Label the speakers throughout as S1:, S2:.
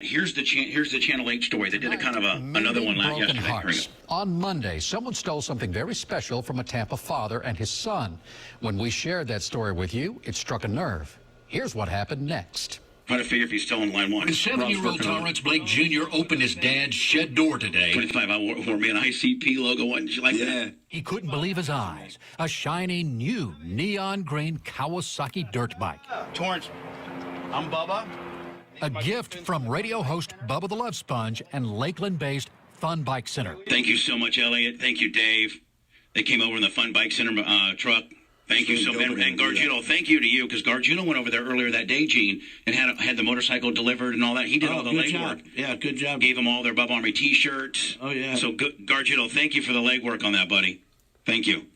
S1: Here's the Channel 8 story. They did a kind of another one yesterday.
S2: On Monday, someone stole something very special from a Tampa father and his son. When we shared that story with you, it struck a nerve. Here's what happened next.
S1: Trying to figure if he's still in line one.
S3: When 7-year-old Torrence Blake Jr. opened his dad's shed door today.
S1: 25, I wore me an ICP logo one. Did you like that?
S2: He couldn't believe his eyes. A shiny, new, neon green Kawasaki dirt bike.
S4: Torrence, I'm Bubba.
S2: A gift from radio host Bubba the Love Sponge and Lakeland-based Fun Bike Center.
S1: Thank you so much, Elliot. Thank you, Dave. They came over in the Fun Bike Center truck. Thank you so much. And Gargiulo, thank you to you, because Gargiulo went over there earlier that day, Gene, and had the motorcycle delivered and all that. He did all the legwork.
S4: Yeah, good job.
S1: Gave them all their Bubba Army T-shirts.
S4: Oh, yeah.
S1: So, Gargiulo, thank you for the legwork on that, buddy. Thank you.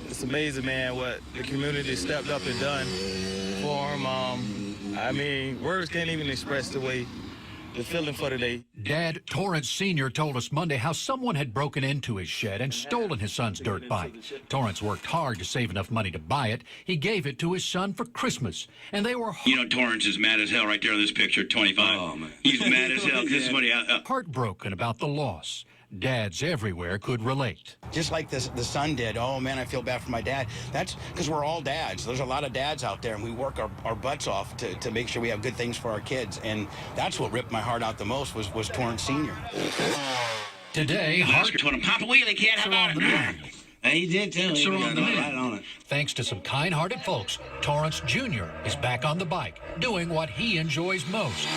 S5: It's amazing, man, what the community stepped up and done for him. I mean, words can't even express the feeling for today.
S2: Dad Torrence Sr. told us Monday how someone had broken into his shed and stolen his son's dirt bike. Torrence worked hard to save enough money to buy it. He gave it to his son for Christmas, and they were...
S1: You know, Torrence is mad as hell right there in this picture, 25. Oh, man. He's mad as hell. This is what
S2: heartbroken about the loss. Dads everywhere could relate.
S6: Just like the son did. Oh, man, I feel bad for my dad. That's because we're all dads. There's a lot of dads out there, and we work our butts off to make sure we have good things for our kids. And that's what ripped my heart out the most was Torrence Sr.
S2: Today,
S1: Oscar told him, Papa Wheelie, kid, how about it?
S4: He did, too. He got right on it.
S2: Thanks to some kind-hearted folks, Torrence Jr. is back on the bike, doing what he enjoys most.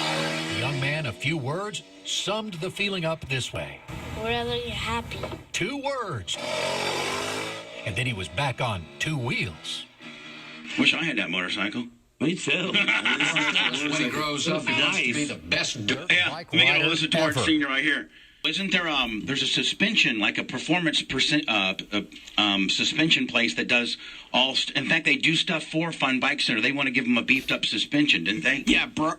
S2: The young man, a few words, summed the feeling up this way.
S7: Whether you're happy.
S2: 2 words. And then he was back on 2 wheels.
S1: Wish I had that motorcycle.
S4: Me too.
S3: When he grows up, he wants to be the best dirt bike rider
S1: Yeah, listen to Torrence
S2: ever.
S1: Senior right here. Isn't there, there's a suspension, like a performance suspension place that does in fact, they do stuff for Fun Bike Center. They want to give them a beefed up suspension, didn't they?
S8: Yeah, Pro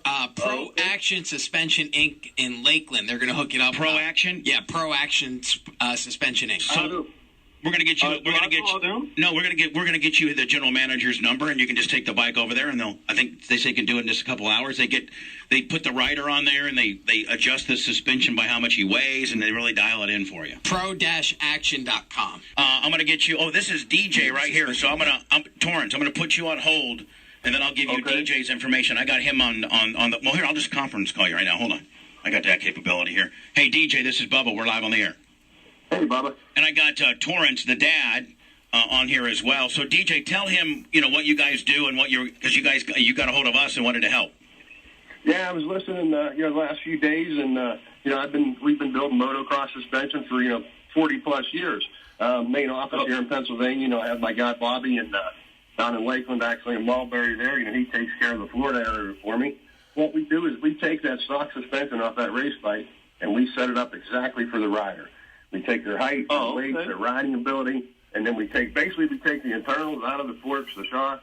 S8: Action Suspension Inc. in Lakeland. They're going to hook it up.
S1: Pro Action?
S8: Yeah, Pro Action Suspension Inc.
S1: So, we're gonna get you. We're gonna get you the general manager's number, and you can just take the bike over there, and I think they say can do it in just a couple hours. They put the rider on there, and they adjust the suspension by how much he weighs, and they really dial it in for you.
S8: Pro-action.com.
S1: I'm gonna get you. Oh, this is DJ right here. So Torrence. I'm gonna put you on hold, and then I'll give you DJ's information. I got him on the. Well, here I'll just conference call you right now. Hold on. I got that capability here. Hey, DJ, this is Bubba. We're live on the air.
S9: Hey, Bubba.
S1: And I got Torrence, the dad, on here as well. So, DJ, tell him, what you guys do and because you got a hold of us and wanted to help.
S9: Yeah, I was listening, the last few days, and we've been building motocross suspension for 40+ years. Main office here in Pennsylvania. I have my guy Bobby and down in Lakeland, actually in Mulberry there. He takes care of the Florida area for me. What we do is we take that stock suspension off that race bike and we set it up exactly for the rider. We take their height, their weight, their riding ability, and then we take the internals out of the forks, the shock,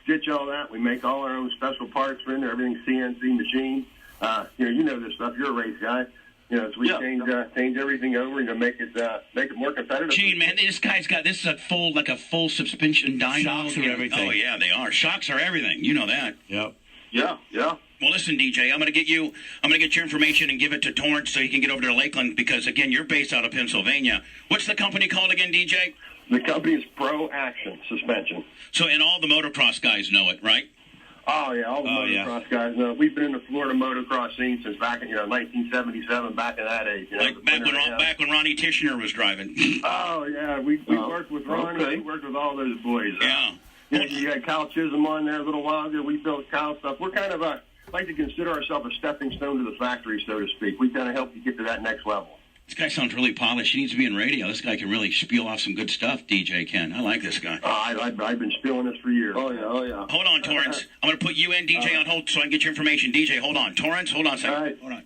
S9: stitch all that. We make all our own special parts for in there, everything's CNC machine. You know this stuff. You're a race guy. So we change everything over and make it more competitive.
S1: Gene, man, this is a full suspension dyno.
S4: Shocks are everything.
S1: Oh yeah, they are. Shocks are everything. You know that.
S4: Yep.
S9: Yeah.
S1: Well, listen, DJ, I'm gonna get your information and give it to Torrence so he can get over to Lakeland because again, you're based out of Pennsylvania. What's the company called again, DJ?
S9: The company is Pro Action Suspension.
S1: So, and all the motocross guys know it, right?
S9: Oh yeah, all the motocross guys know. We've been in the Florida motocross scene since back in 1977, back in that age.
S1: Back when Ronnie Tishner was driving.
S9: Oh yeah, we worked with Ronnie. We worked with all those boys.
S1: Yeah.
S9: You had Kyle Chisholm on there a little while ago. We built Kyle stuff. We're kind of like to consider ourselves a stepping stone to the factory, so to speak. We kind of help you get to that next level.
S1: This guy sounds really polished. He needs to be in radio. This guy can really spiel off some good stuff, DJ Ken. I like this guy.
S9: I've been spilling this for years.
S1: Oh, yeah. Hold on, Torrence. I'm going to put you and DJ on hold so I can get your information. DJ, hold on. Torrence, hold on a second.
S9: All right.
S1: Hold on.